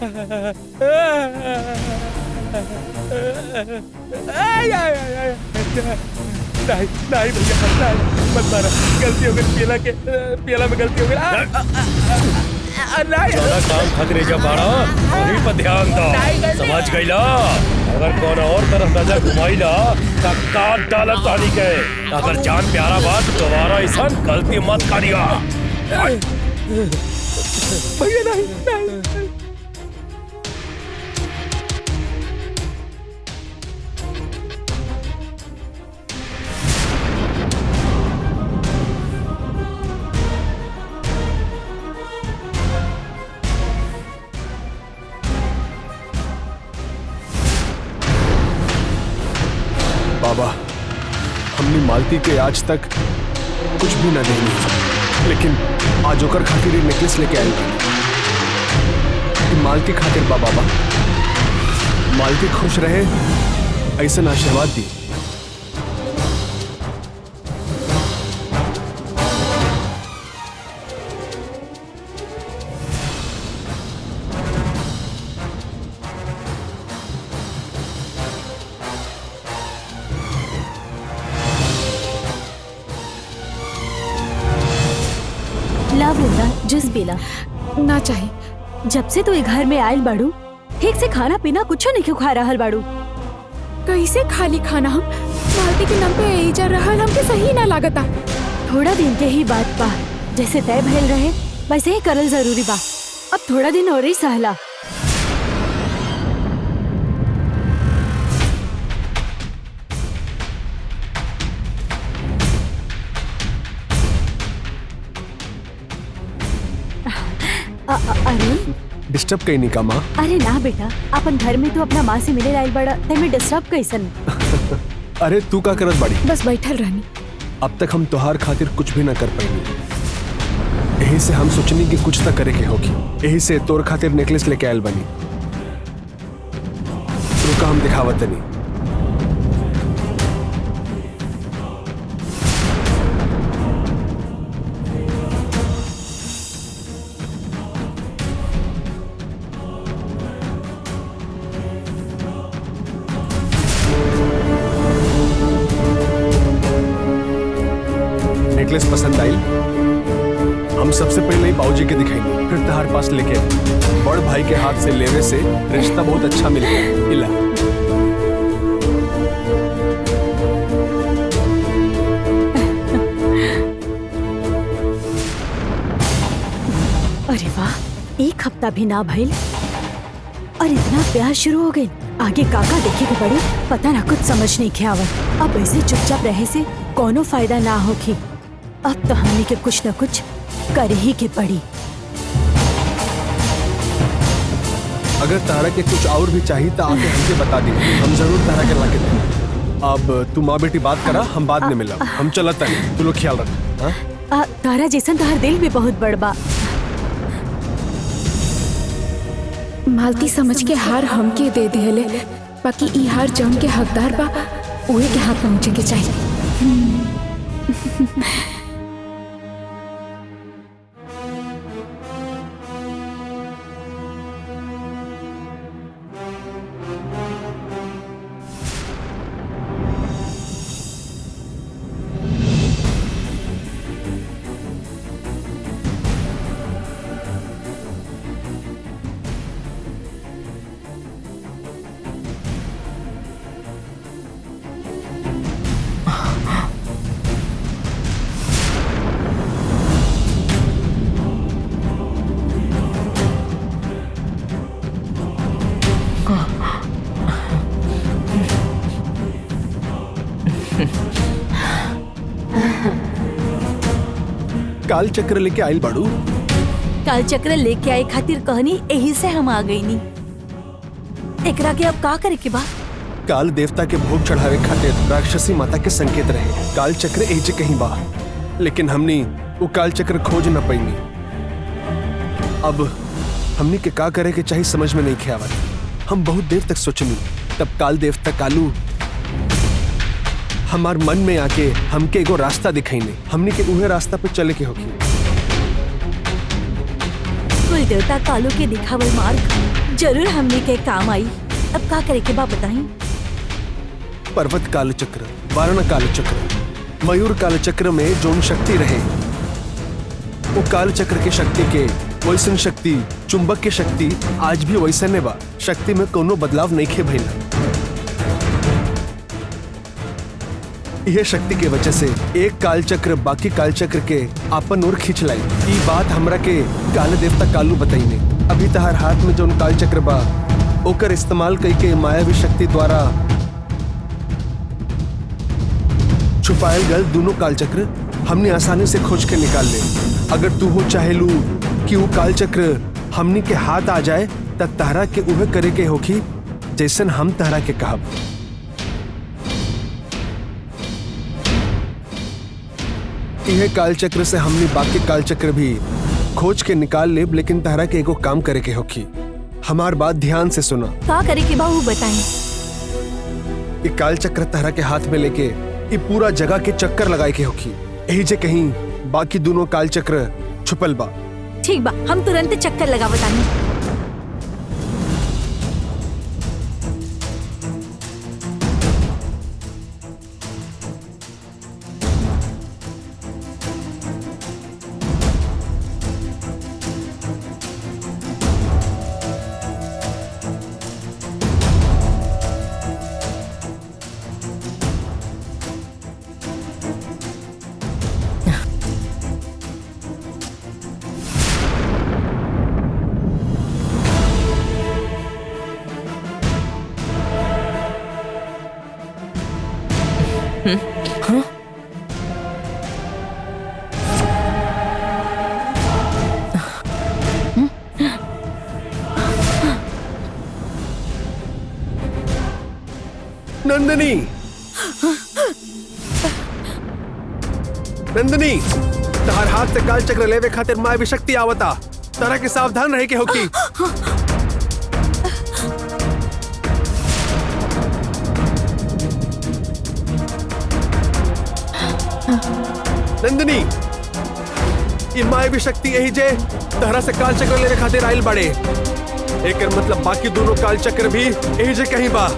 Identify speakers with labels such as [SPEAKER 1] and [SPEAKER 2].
[SPEAKER 1] नहीं नहीं भैया नहीं, मत मारो, गलती हो गई, पियला में गलती हो गई।
[SPEAKER 2] काम खतरे जब बाड़ा वही पर ध्यान दो, समझ गईला? अगर कौन और तरफ नजर घुमाईला तो काट डालत पानी के। अगर जान प्यारा बात दोबारा ऐसा गलती मत करिया।
[SPEAKER 1] भैया नहीं नहीं।
[SPEAKER 3] बाबा, हमने मालती के आज तक कुछ भी न देनी, लेकिन आज ओकर खातिर नेकलेस लेके आई। मालती खातिर बाबा, मालती खुश रहे ऐसा आशीर्वाद दी।
[SPEAKER 4] जूस पीला
[SPEAKER 5] ना चाहे।
[SPEAKER 4] जब से तू घर में आयल बाड़ू ठीक से खाना पीना कुछ नहीं क्यों खा रहल बाड़ू?
[SPEAKER 5] कैसे खाली खाना हम मालती के नाम पे एजा रहल हमके सही ना लागता।
[SPEAKER 4] थोड़ा दिन के ही बात बा, जैसे तय भइल रहे वैसे ही करल जरूरी बा। अब थोड़ा दिन और ही सहला। अरे
[SPEAKER 3] डिस्टर्ब कहीं नहीं का माँ?
[SPEAKER 4] अरे ना बेटा, अपन घर में तो अपना माँ से मिले लाइल बड़ा तय में डिस्टर्ब कैसन?
[SPEAKER 3] अरे तू का करत बाड़ी?
[SPEAKER 5] बस बैठल रहनी।
[SPEAKER 3] अब तक हम तोहार खातिर कुछ भी ना कर पाएंगे, यही से हम सोचनी कि कुछ तो करे के होगी। यही से तोर खातिर नेकलेस लेके आयल बनी। रुका हम दिखावत नहीं। नेकलेस पसंद आई? हम सबसे पहले ही बाबूजी के दिखाएंगे, फिर तहार पास लेके। बड़ भाई के हाथ से लेने से रिश्ता बहुत अच्छा मिल गया। इला
[SPEAKER 4] अरे वाह, एक हफ्ता भी ना भइल और इतना प्यार शुरू हो गई। आगे काका देखे के पड़ी, पता ना कुछ समझ नहीं के आवत। अब ऐसे चुपचाप रहे से कोनो फायदा ना होगी। अब तो हमने के कुछ न कुछ कर ही के पड़ी।
[SPEAKER 3] अगर तारा के कुछ और भी चाहिए तो आके हमसे बता दी, हम जरूर तारा के लाके देंगे। अब तू माँ बेटी बात करा, हम बाद में मिला। हम चलता नहीं, तू लोग ख्याल रख।
[SPEAKER 4] तारा जैसन तोहर दिल भी बहुत बड़ बा।
[SPEAKER 5] मालती समझ के हार हमके दे दिहले, बाकी ई हार जौन के हकदार बा उहे के हाथ पहुंचे के चाहिए।
[SPEAKER 3] काल चक्र लेके आयल बाड़ू?
[SPEAKER 4] काल चक्र लेके आए खातिर कहनी, यही से हम आ गई नी। एकरा के अब का करे के बा?
[SPEAKER 3] काल देवता के भोग चढ़ावे खातिर राक्षसी माता के संकेत रहे। काल चक्र एजे कहीं बा, लेकिन हमनी वो काल चक्र खोज न पाईनी। अब हमनी के का करे के चाहिए समझ में नहीं खे आवत। हम बहुत देर तक सोचनी, तब काल देवता कालू हमार मन में आके हमके एगो रास्ता दिखाईने। हमनी के उहे रास्ता पे चले के होगी।
[SPEAKER 4] कुल देवता कालू के दिखावल मार्ग जरूर हमने के काम आई। अब का करे के बा बताई।
[SPEAKER 3] पर्वत काल चक्र, वारण काल चक्र, मयूर काल चक्र में जोन शक्ति रहे वो काल चक्र के शक्ति के वैसन शक्ति, चुंबक के शक्ति आज भी वैसने बा। शक्ति में कोनो बदलाव नहीं खे भइल। यह शक्ति के वजह से एक काल चक्र बाकी काल चक्र के आपन ओर खींच लाई। ई बात हमरा के काल देवता कालू बताईने। अभी तहार हाथ में जोन काल चक्र बा ओकर इस्तेमाल कई के मायावी शक्ति द्वारा छुपायल गल दोनों काल चक्र हमने आसानी से खोज के निकाल ले। अगर तू हो चाहेलू कि वो काल चक्र हमनी के हाथ आ जाए तब तहरा के उहे करे के होखी जैसन हम तहरा के कहब। यह काल चक्र से हमने बाकी काल चक्र भी खोज के निकाल ले, लेकिन तहरा के एगो काम करे के होखी। हमार बात ध्यान से सुना।
[SPEAKER 4] का करे के बा वो बताई।
[SPEAKER 3] ये काल चक्र तहरा के हाथ में लेके ये पूरा जगह के चक्कर लगाए के होखी। यही जे कहीं बाकी दोनों काल चक्र छुपल बा।
[SPEAKER 4] ठीक बा, हम तुरंत चक्कर लगावतानी।
[SPEAKER 3] नंदिनी, नंदिनी, तहार हाथ से काल चक्र लेवे खातिर मायावी शक्ति आवता। तरह के सावधान रहे के होकी। नंदिनी, ये मायावी शक्ति यही जे तहरा से काल चक्र लेवे खातिर आइल बड़े। एकर मतलब बाकी दोनों काल चक्र भी यही जे कहीं बा।